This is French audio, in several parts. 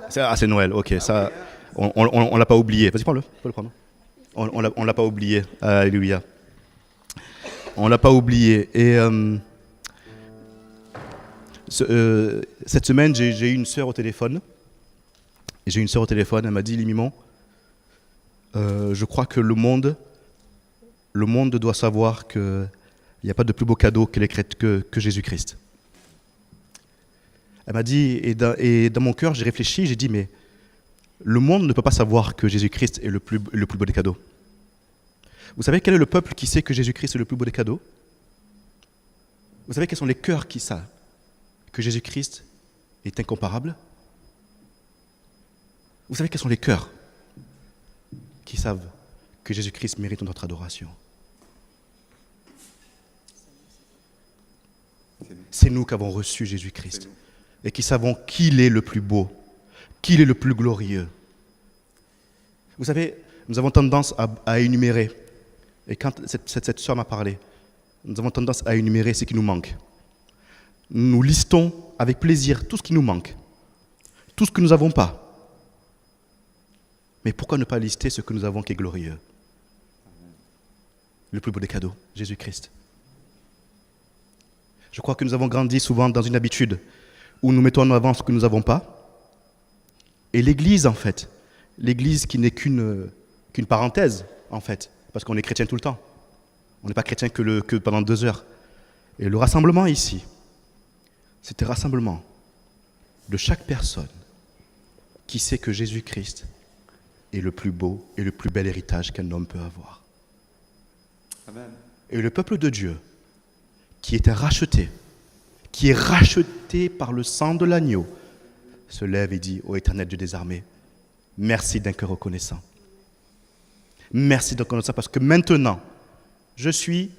C'est Noël, ok, ça, on l'a pas oublié. Vas-y, prends-le, tu peux le prendre. On l'a pas oublié, alléluia. On l'a pas oublié. Et cette semaine, j'ai eu une sœur au téléphone. Elle m'a dit, Limimon, je crois que le monde doit savoir qu'il n'y a pas de plus beau cadeau que Jésus-Christ. Elle m'a dit, et dans mon cœur, j'ai réfléchi, j'ai dit, mais le monde ne peut pas savoir que Jésus-Christ est le plus beau des cadeaux. Vous savez quel est le peuple qui sait que Jésus-Christ est le plus beau des cadeaux? Vous savez quels sont les cœurs qui savent que Jésus-Christ est incomparable? Vous savez quels sont les cœurs qui savent que Jésus-Christ mérite notre adoration? C'est nous qui avons reçu Jésus-Christ et qui savons qu'il est le plus beau, qu'il est le plus glorieux. Vous savez, nous avons tendance à énumérer, et quand cette sœur m'a parlé, nous avons tendance à énumérer ce qui nous manque. Nous listons avec plaisir tout ce qui nous manque, tout ce que nous n'avons pas. Mais pourquoi ne pas lister ce que nous avons qui est glorieux? Le plus beau des cadeaux, Jésus-Christ. Je crois que nous avons grandi souvent dans une habitude où nous mettons en avant ce que nous n'avons pas. Et l'Église, en fait, l'Église qui n'est qu'une parenthèse, en fait, parce qu'on est chrétien tout le temps. On n'est pas chrétien que pendant 2 heures. Et le rassemblement ici, c'était rassemblement de chaque personne qui sait que Jésus-Christ est le plus beau et le plus bel héritage qu'un homme peut avoir. Amen. Et le peuple de Dieu, qui était racheté, qui est racheté par le sang de l'agneau, se lève et dit, ô éternel Dieu des armées, merci d'un cœur reconnaissant. Merci d'un cœur reconnaissant parce que maintenant, je suis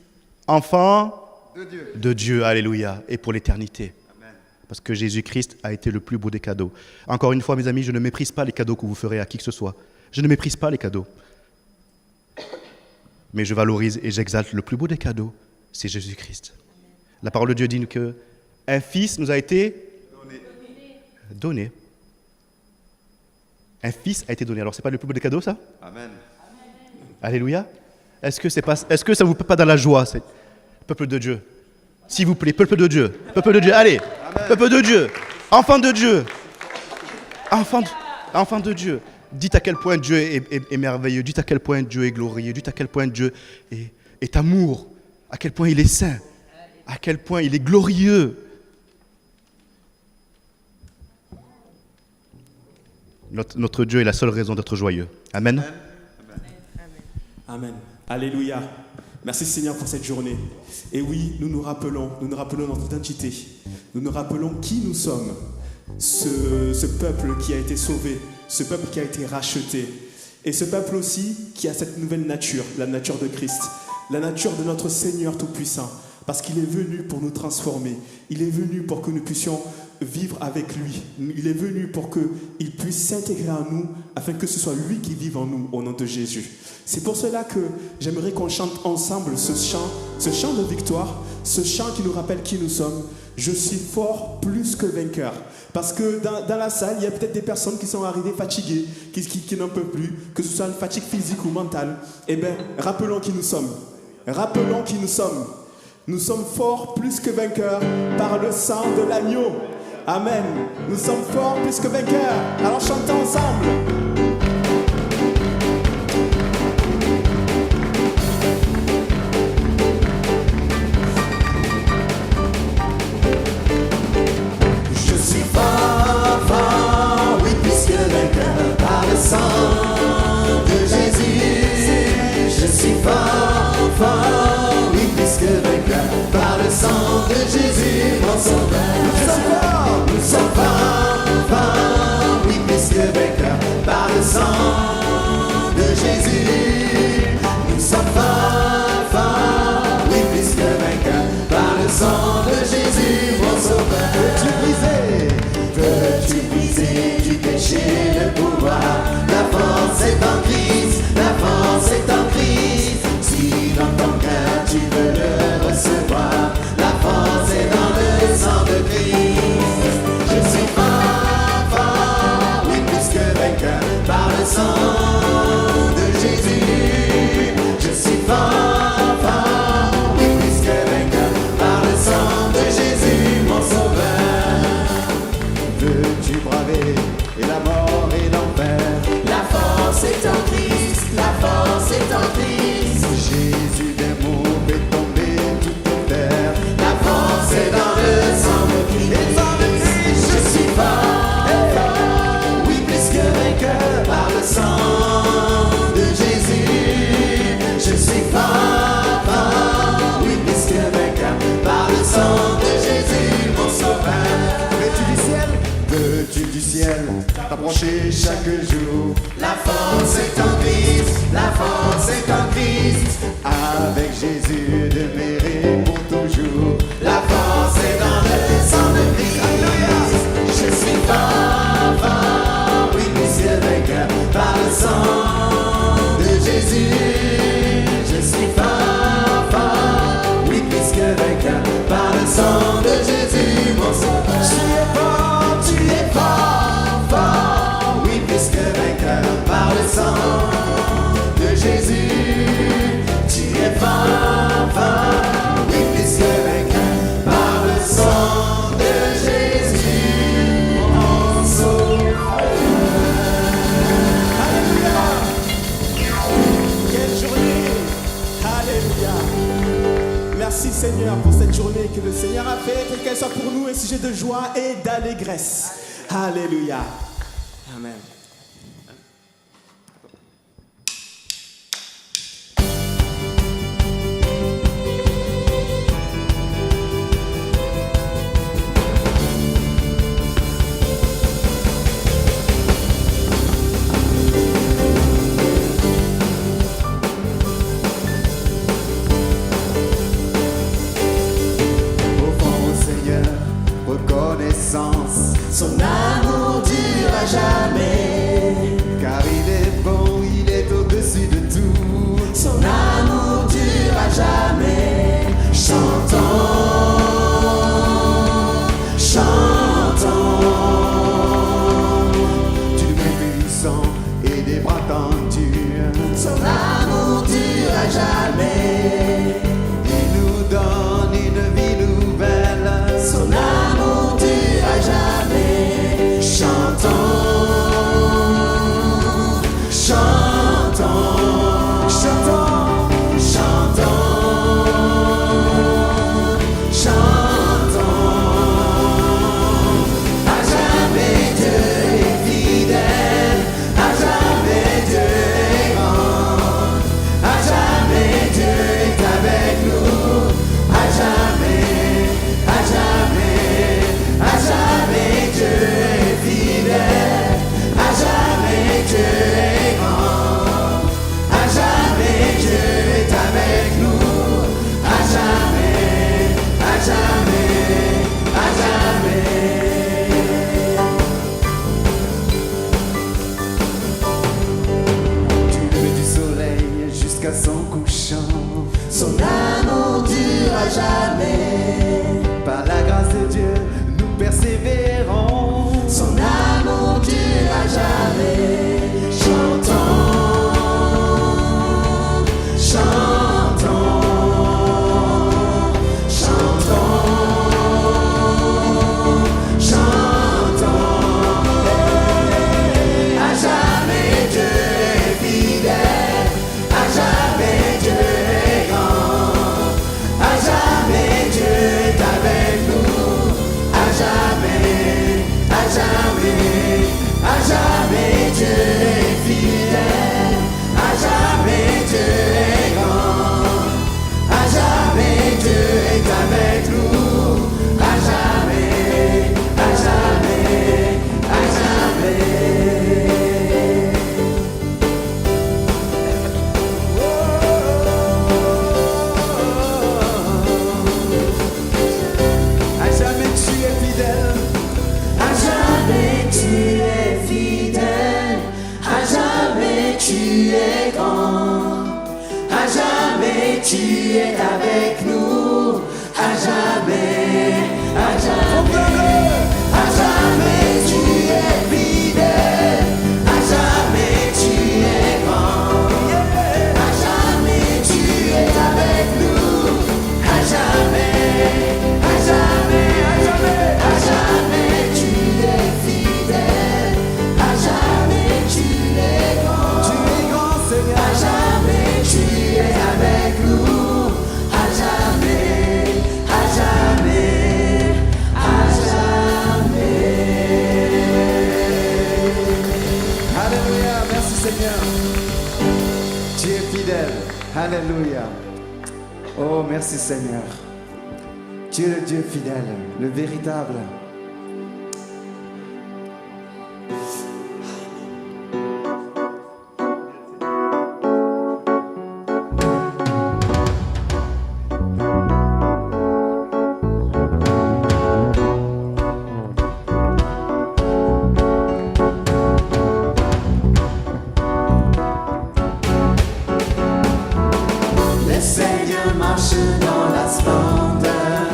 enfant de Dieu, alléluia, et pour l'éternité. Amen. Parce que Jésus-Christ a été le plus beau des cadeaux. Encore une fois, mes amis, je ne méprise pas les cadeaux que vous ferez à qui que ce soit. Je ne méprise pas les cadeaux. Mais je valorise et j'exalte le plus beau des cadeaux, c'est Jésus-Christ. La parole de Dieu dit qu'un fils nous a été donné. Un fils a été donné. Alors, ce n'est pas le plus beau des cadeaux, ça? Amen. Alléluia. Est-ce que ça ne vous peut pas dans la joie, peuple de Dieu? S'il vous plaît, peuple de Dieu. Peuple de Dieu, allez. Amen. Peuple de Dieu. Enfant de Dieu. Enfant de Dieu. Dites à quel point Dieu est merveilleux. Dites à quel point Dieu est glorieux. Dites à quel point Dieu est amour. À quel point il est saint. À quel point il est glorieux. Notre Dieu est la seule raison d'être joyeux. Amen. Amen. Alléluia. Merci Seigneur pour cette journée. Et oui, nous nous rappelons notre identité. Nous nous rappelons qui nous sommes. Ce peuple qui a été sauvé, ce peuple qui a été racheté. Et ce peuple aussi qui a cette nouvelle nature, la nature de Christ, la nature de notre Seigneur Tout-Puissant. Parce qu'il est venu pour nous transformer. Il est venu pour que nous puissions vivre avec lui. Il est venu pour qu'il puisse s'intégrer à nous afin que ce soit lui qui vive en nous au nom de Jésus. C'est pour cela que j'aimerais qu'on chante ensemble ce chant de victoire, ce chant qui nous rappelle qui nous sommes. Je suis fort plus que vainqueur. Parce que dans la salle, il y a peut-être des personnes qui sont arrivées fatiguées, qui n'en peuvent plus, que ce soit une fatigue physique ou mentale. Eh bien, rappelons qui nous sommes. Rappelons qui nous sommes. Nous sommes forts plus que vainqueurs par le sang de l'agneau. Amen. Nous sommes forts plus que vainqueurs. Alors chantons ensemble. Je suis fort, fort, oui, plus que vainqueur par le sang de Jésus. Je suis fort, fort, oui, plus que vainqueur par le sang de Jésus, mon sauveur. Nous sommes forts, forts, oui, plus que vainqueurs par le sang de Jésus. Nous sommes forts, forts, oui, plus que vainqueurs par le sang de Jésus, mon sauveur. Veux-tu briser du péché le pouvoir? La force est en Christ, la force est en Christ. Si dans ton cœur tu veux le recevoir, la force est dans le sang de Christ. bravé et la mort et l'enfer. La force est en Christ, la force est en Christ. Jésus des mots fait tomber toute terre. La force est dans le sang de Christ. Je suis fort, oui plus que vainqueur par le sang de Jésus. Je suis fort, oui plus que vainqueur par le sang de Jésus, mon sauveur. Veux-tu du ciel, t'approcher chaque jour. La force est en Christ, la force est en Christ. Avec Jésus demeurer pour toujours. La force est dans le sang de Christ. Je suis fort, oui, plus que vainqueur par le sang de Jésus. Je suis fort, oui, plus que vainqueur par le sang de Jésus, mon sauveur. Tu es fort, oui, plus que vainqueur par le sang de Jésus. Tu es fort, oui, plus que vainqueur par le sang de Jésus, mon sauveur. Alléluia. Quelle journée. Alléluia. Merci Seigneur pour cette journée que le Seigneur a faite et qu'elle soit pour nous un sujet de joie et d'allégresse. Alléluia. Amen. Au fond, Seigneur, reconnaissance, Son amour dure à jamais. car il est bon, il est au-dessus de tout. Son amour dure à jamais. Chantons, chantons. Tu es puissant et des bras tendus. Son amour dure à jamais. Il nous donne une vie nouvelle. Son amour dure à jamais. Chantons, chantons, chantons, chantons, chantons. À jamais Dieu est fidèle, à jamais Dieu est grand, à jamais Dieu est avec nous, à jamais, à jamais, à jamais Dieu est fidèle. Alléluia. Oh, merci Seigneur. Tu es le Dieu fidèle, le véritable. Le Seigneur marche dans la splendeur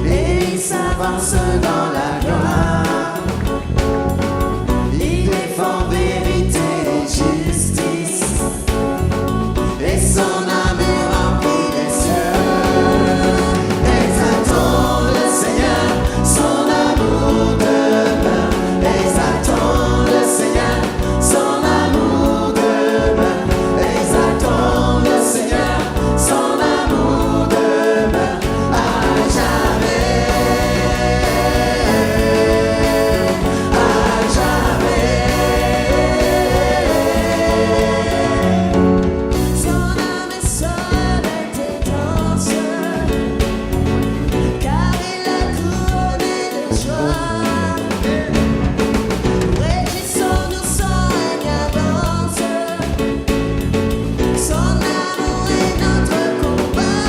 et il s'avance dans la gloire. Il défend vérité et justice et son âme remplit les cieux. Exaltons le Seigneur, son amour demeure. Exaltons le Seigneur, son amour demeure. Exaltons le Seigneur, son amour demeure à jamais, à jamais. Son âme est seule et dense, car il a couronné de joie. Réjouissons-nous sans règne avance. Son amour est notre combat.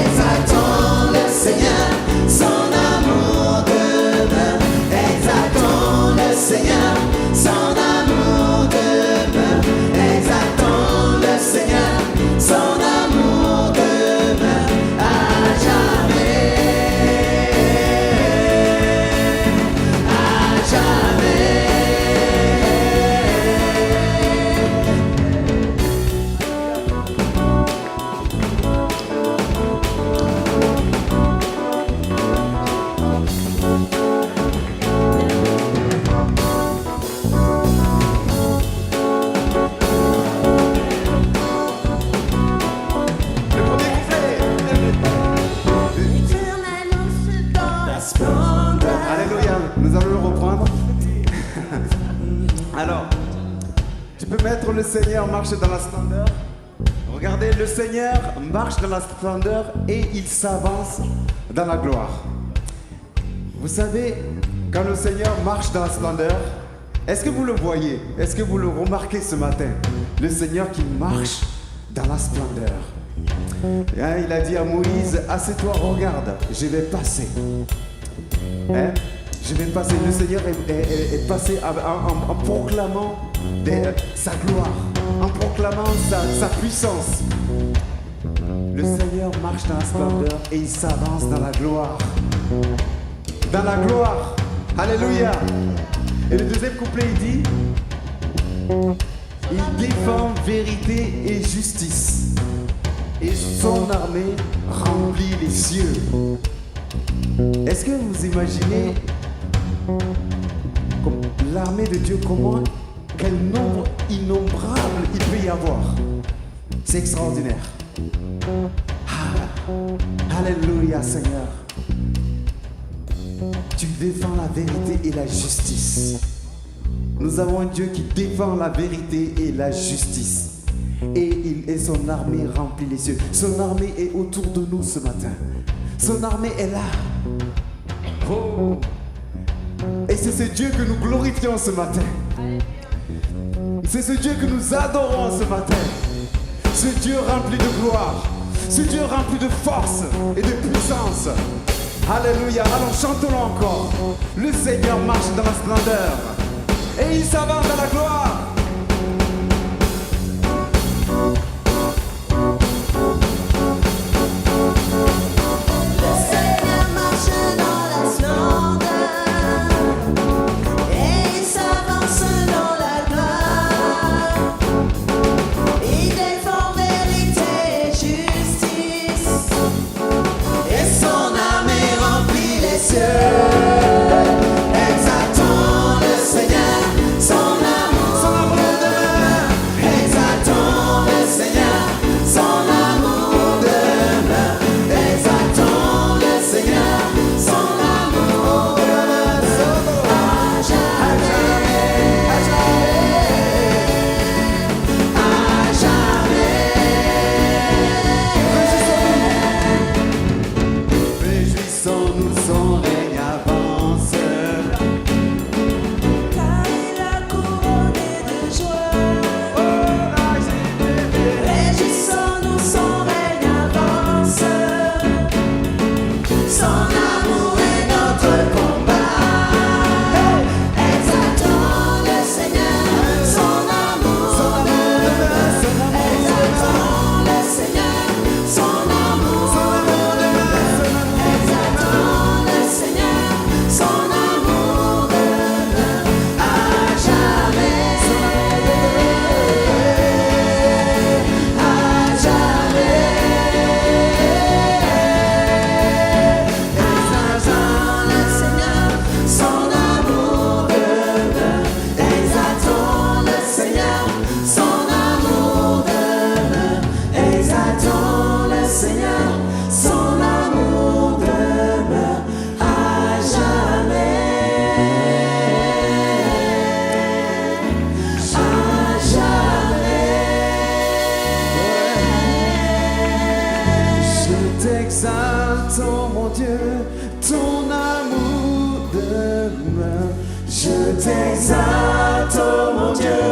Exaltons le Seigneur, son amour demeure. Exaltons le Seigneur, son amour demeure. Exaltons le Seigneur, son amour demeure à jamais, à jamais. L'éternel dans la splendeur. Alléluia. Nous allons le reprendre. Alors, tu peux mettre le Seigneur marche dans la splendeur. Regardez, le Seigneur marche dans la splendeur et il s'avance dans la gloire. Vous savez, quand le Seigneur marche dans la splendeur, est-ce que vous le voyez? Est-ce que vous le remarquez ce matin? Le Seigneur qui marche dans la splendeur. Hein, il a dit à Moïse, assieds-toi, regarde, je vais passer. Hein? Je vais passer. Le Seigneur est passé en proclamant sa gloire, en proclamant sa puissance. Le Seigneur marche dans la splendeur et il s'avance dans la gloire. Dans la gloire. Alléluia. Et le deuxième couplet, il dit, il défend vérité et justice. Et son armée remplit les cieux. Est-ce que vous imaginez l'armée de Dieu, quel nombre innombrable il peut y avoir? C'est extraordinaire. Alléluia Seigneur. Tu défends la vérité et la justice. Nous avons un Dieu qui défend la vérité et la justice. Et son armée remplit les cieux. Son armée est autour de nous ce matin. Son armée est là. Oh. Et c'est ce Dieu que nous glorifions ce matin. C'est ce Dieu que nous adorons ce matin. Ce Dieu rempli de gloire. Ce Dieu rempli de force et de puissance. Alléluia. Alors chantons-le encore. Le Seigneur marche dans la splendeur. Et il s'avance dans la gloire. Le Seigneur marche dans la splendeur et il s'avance dans la gloire. Il défend vérité et justice et son armée remplit les cieux. Exaltons le Seigneur, son amour Je t'exalte, oh mon Dieu,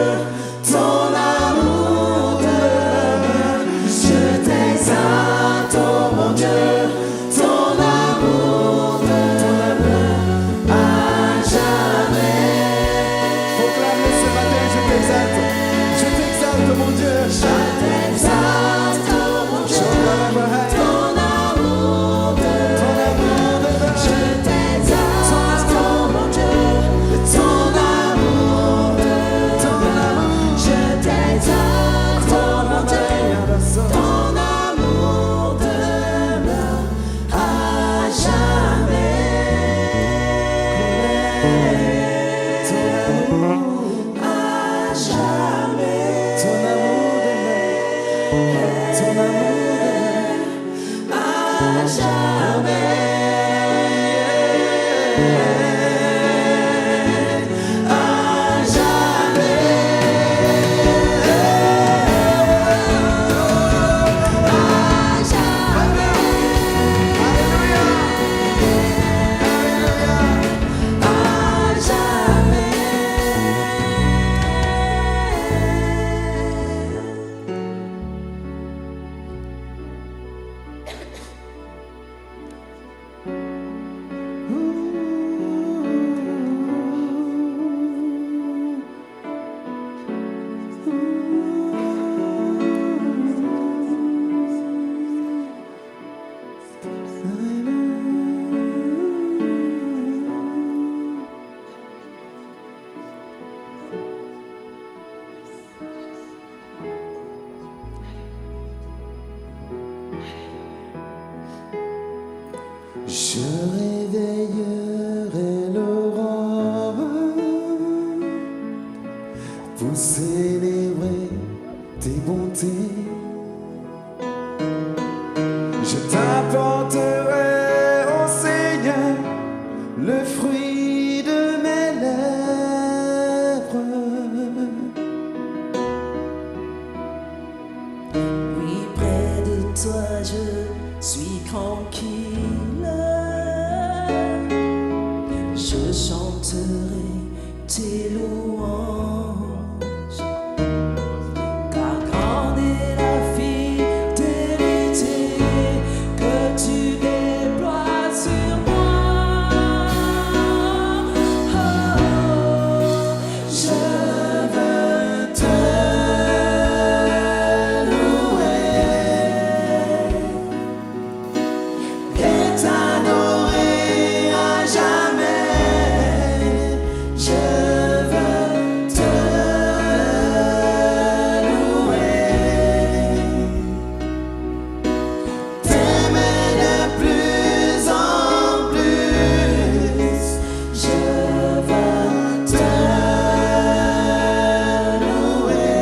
ton amour demeure. Je t'exalte, oh mon Dieu, ton amour demeure à jamais. Proclame-le ce matin, je t'exalte, mon Dieu. Je t'exalte, oh mon Dieu, ton amour demeure. Je t'exalte, oh mon Dieu, ton amour demeure. Je t'exalte, oh mon Dieu, ton amour demeure à jamais. À jamais. Ton amour demeure, ton amour demeure. À jamais. À Je réveillerai l'aurore pour célébrer tes bontés. Je t'apporterai, ô Seigneur, le fruit de mes lèvres. Oui, près de toi je suis tranquille. Je chanterai tes louanges, car grande est la fidélité que tu déploies sur moi. Oh, je veux te louer et t'adorer à jamais. Je veux te louer, t'aimer de plus en plus. Je veux te louer,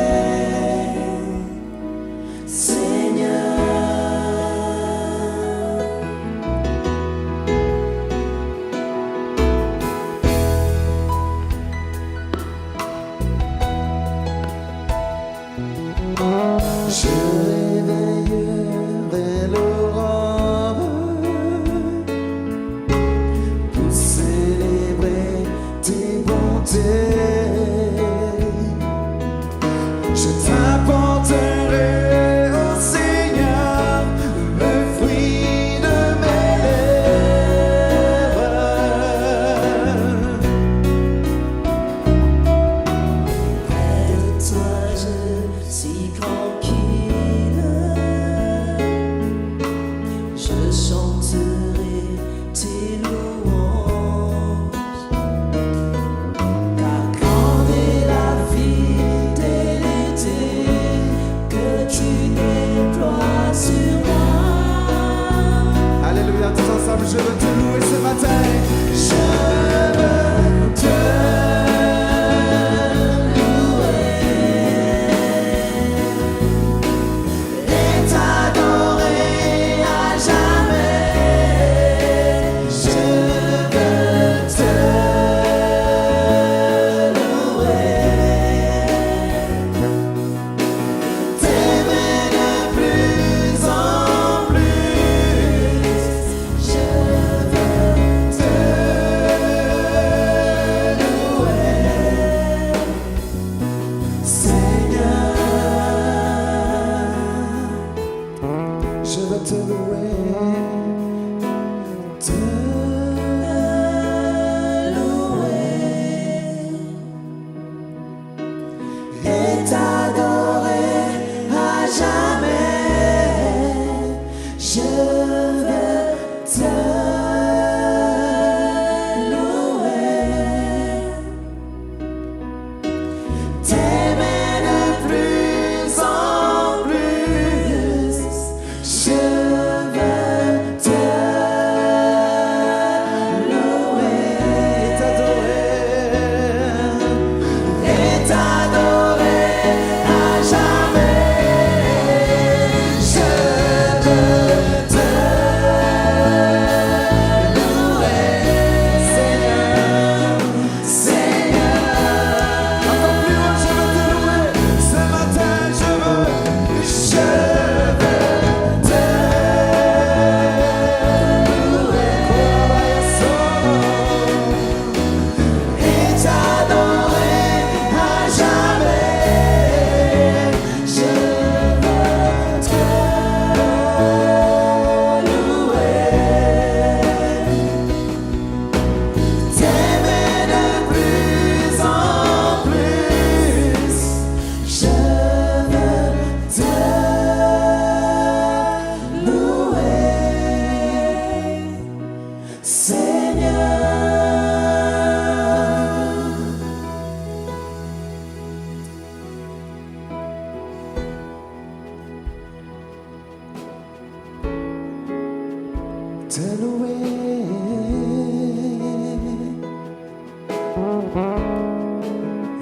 Seigneur. Je réveillerai l'aurore pour célébrer tes bontés. Je t'apporterai, ô Seigneur, le fruit de mes lèvres. Près de toi je suis tranquille. Je chanterai tes louanges, car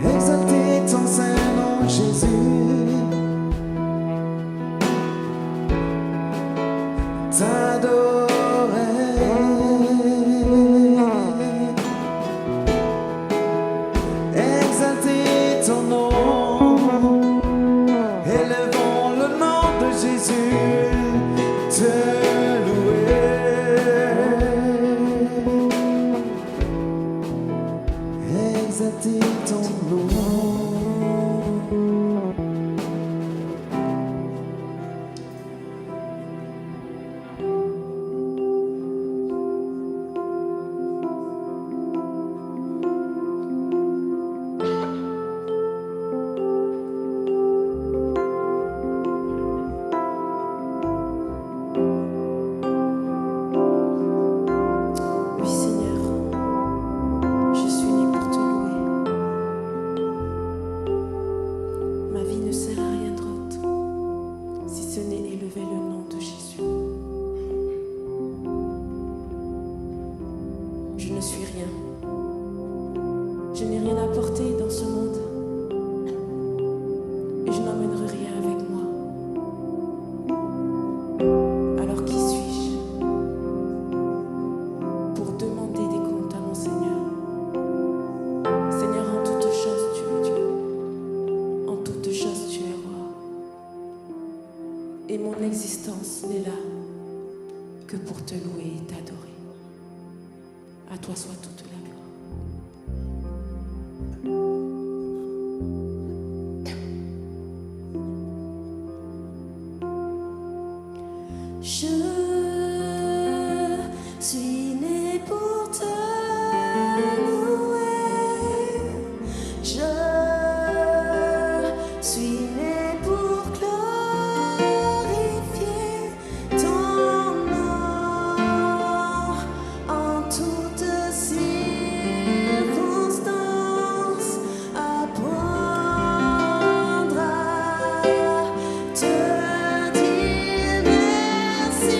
exalter ton saint nom, Jésus, t'adorer, exalter ton nom, élevons le nom de Jésus, te exalter ton nom. Oui, Seigneur, je suis né pour te louer. Ma vie ne sert à rien d'autre si ce n'est élever le nom de Jésus. Je ne suis rien. Je n'ai rien à porter dans ce monde. Et je n'emmènerai rien avec moi. Alors qui suis-je pour demander des comptes à mon Seigneur? Seigneur, en toutes choses, tu es Dieu. En toutes choses, tu es roi. Et mon existence n'est là que pour te louer et t'adorer. À toi soit toute la gloire. Je suis né pour te louer. Je suis né pour glorifier ton nom en toutes circonstances. Apprendre à te dire merci.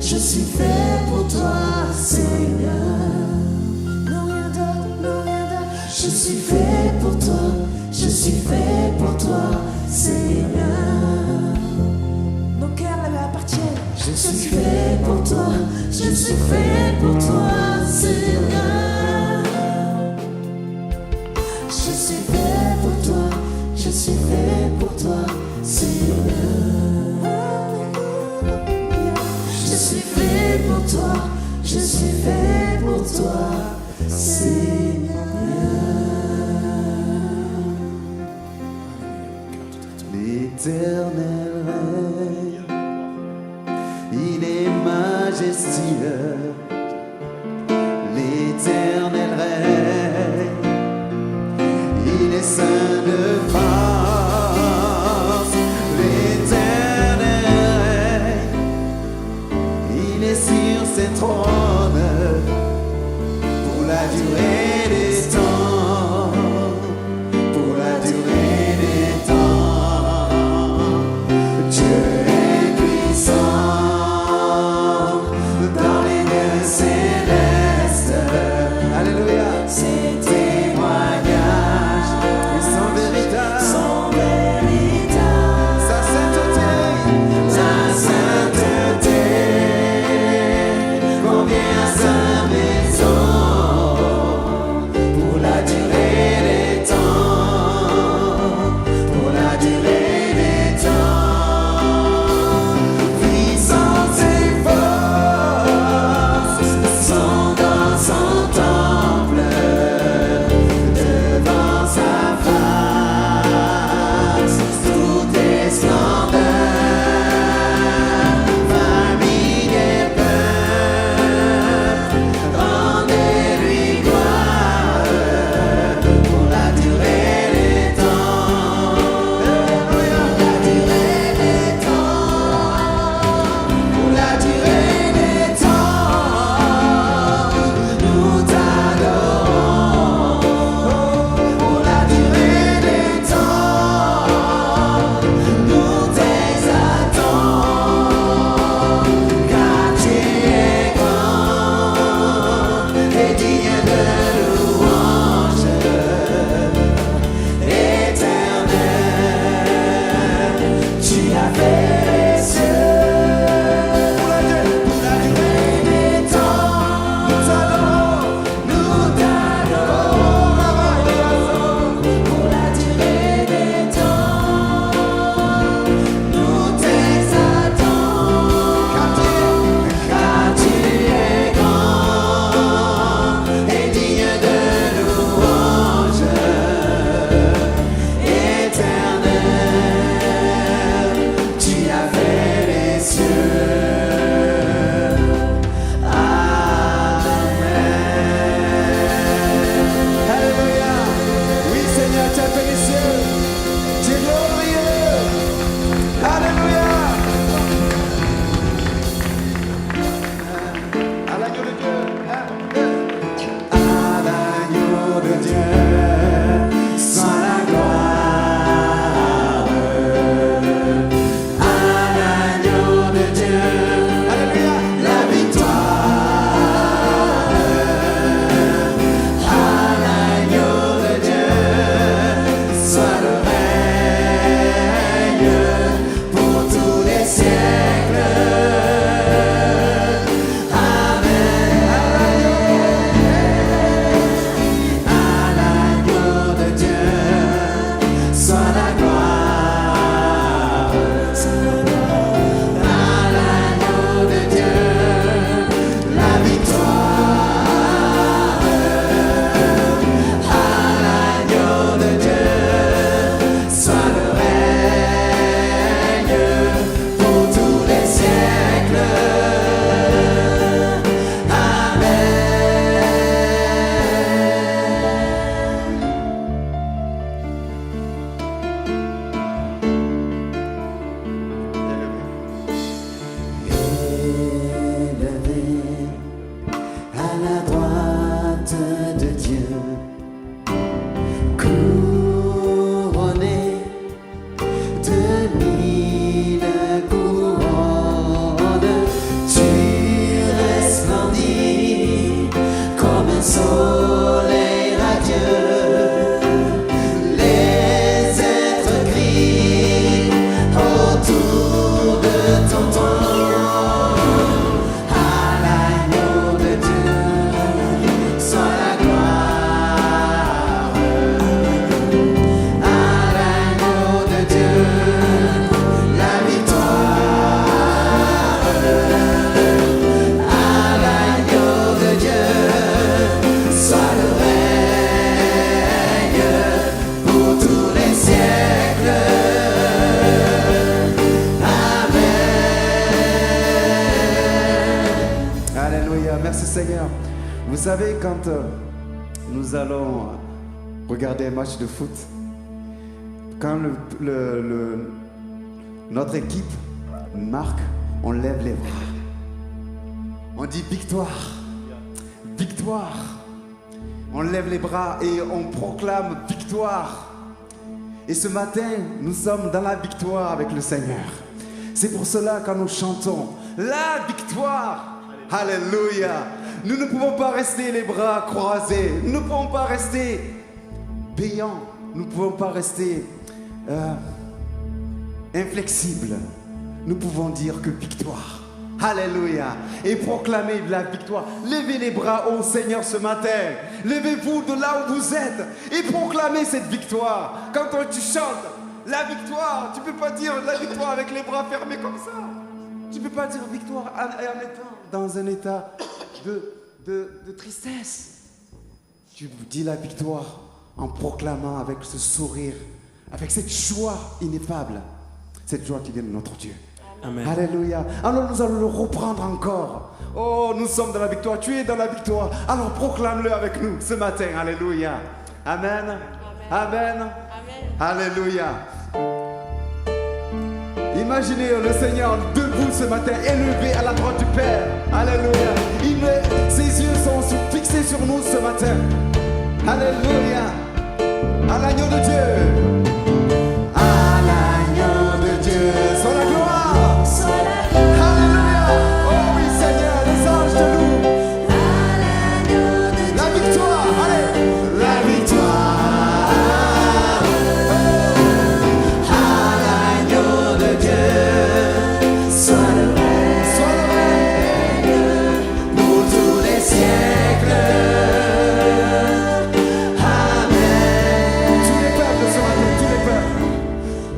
je suis fait pour toi, Seigneur. Non rien d'autre, non rien d'autre. Je suis fait pour toi, je suis fait pour toi, Seigneur. Nos cœurs lui appartiennent. Je suis fait pour toi, je suis fait pour toi, Seigneur. Je suis fait pour toi, je suis fait pour toi, Seigneur. Je suis fait pour toi, je suis fait pour toi, Seigneur. L'Éternel règne, il est majestueux. L'Éternel règne, il est saint de force. L'Éternel règne, il est sur ses trônes pour la durée des temps, pour la durée des temps. Dieu est puissant dans les lieux célestes. Alléluia. Ses témoignages, ils sont véritables. Sa sainteté convient à sa maison. Alléluia. Merci Seigneur. Vous savez, quand nous allons regarder un match de foot, quand notre équipe marque, on lève les bras. On dit victoire. Victoire. On lève les bras et on proclame victoire. Et ce matin, nous sommes dans la victoire avec le Seigneur. C'est pour cela quand nous chantons la victoire. Alléluia. Nous ne pouvons pas rester les bras croisés. Nous ne pouvons pas rester béants. Nous ne pouvons pas rester inflexibles. Nous pouvons dire que victoire. Alléluia. Et proclamer la victoire. Levez les bras au Seigneur ce matin. Levez-vous de là où vous êtes et proclamez cette victoire. Quand tu chantes la victoire, tu ne peux pas dire la victoire avec les bras fermés comme ça. Tu ne peux pas dire victoire en étant dans un état de tristesse. Tu dis la victoire en proclamant avec ce sourire, avec cette joie ineffable. Cette joie qui vient de notre Dieu. Amen. Alléluia. Alors nous allons le reprendre encore. Oh, nous sommes dans la victoire. Tu es dans la victoire. Alors proclame-le avec nous ce matin. Alléluia. Amen. Amen. Alléluia. Imaginez le Seigneur debout ce matin, élevé à la droite du Père. Alléluia. Ses yeux sont fixés sur nous ce matin. Alléluia. À l'agneau de Dieu. À l'agneau de Dieu. Soit la gloire. Alléluia. Oh oui Seigneur, les anges de nous. La victoire. Allez. La victoire. À l'agneau de Dieu. Soit le règne pour tous les siècles. Amen. Tous les peuples se rappellent,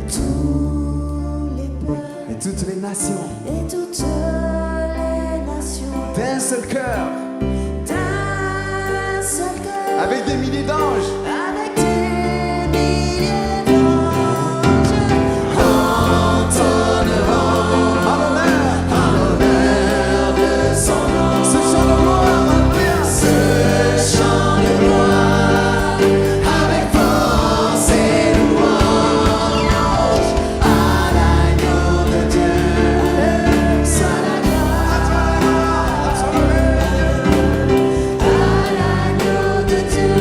tous les peuples. Et toutes les nations. Et toutes les nations D'un seul cœur. d'un seul cœur, Avec des milliers d'anges. avec des milliers d'anges, entonneront À l'honneur de son nom, ce chant de gloire. Alléluia. ce chant de gloire, avec force et louange, à l'agneau de Dieu, soit la gloire, à l'agneau de Dieu,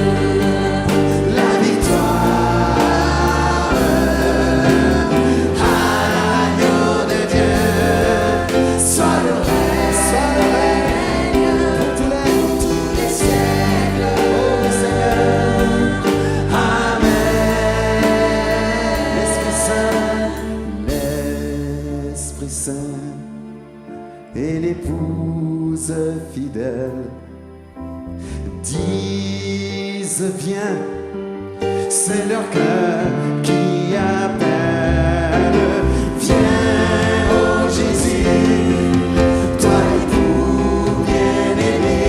la victoire, à l'agneau de Dieu, soit le règne pour tous les siècles. Oh Seigneur, Amen. L'Esprit Saint et l'épouse fidèle disent viens, c'est leur cœur qui appelle. Viens, ô Jésus, toi l'époux bien-aimé,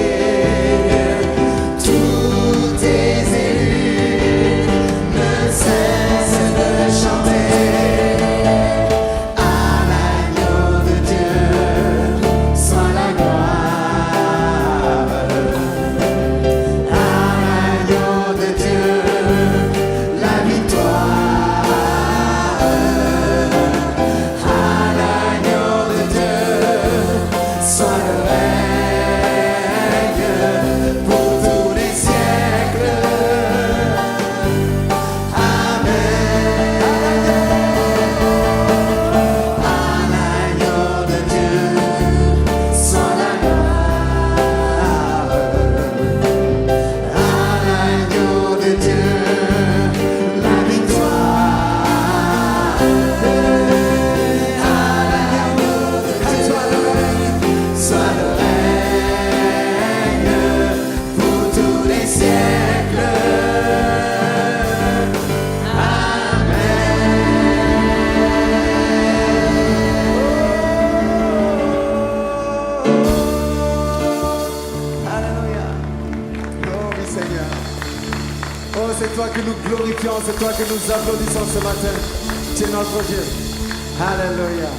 tous tes élus ne cessent de chanter. À l'agneau de Dieu, soit la gloire. À l'agneau de Dieu, la victoire. À l'agneau de Dieu, soit le règne pour tous les siècles. Amen. À l'agneau de Dieu, soit la gloire. À l'agneau de Dieu, la victoire. À l'agneau de Dieu, soit le règne pour tous les siècles. Alléluia. Oh oui Seigneur. Oh c'est toi que nous glorifions, c'est toi que nous applaudissons ce matin. Tu es notre Dieu. Alléluia.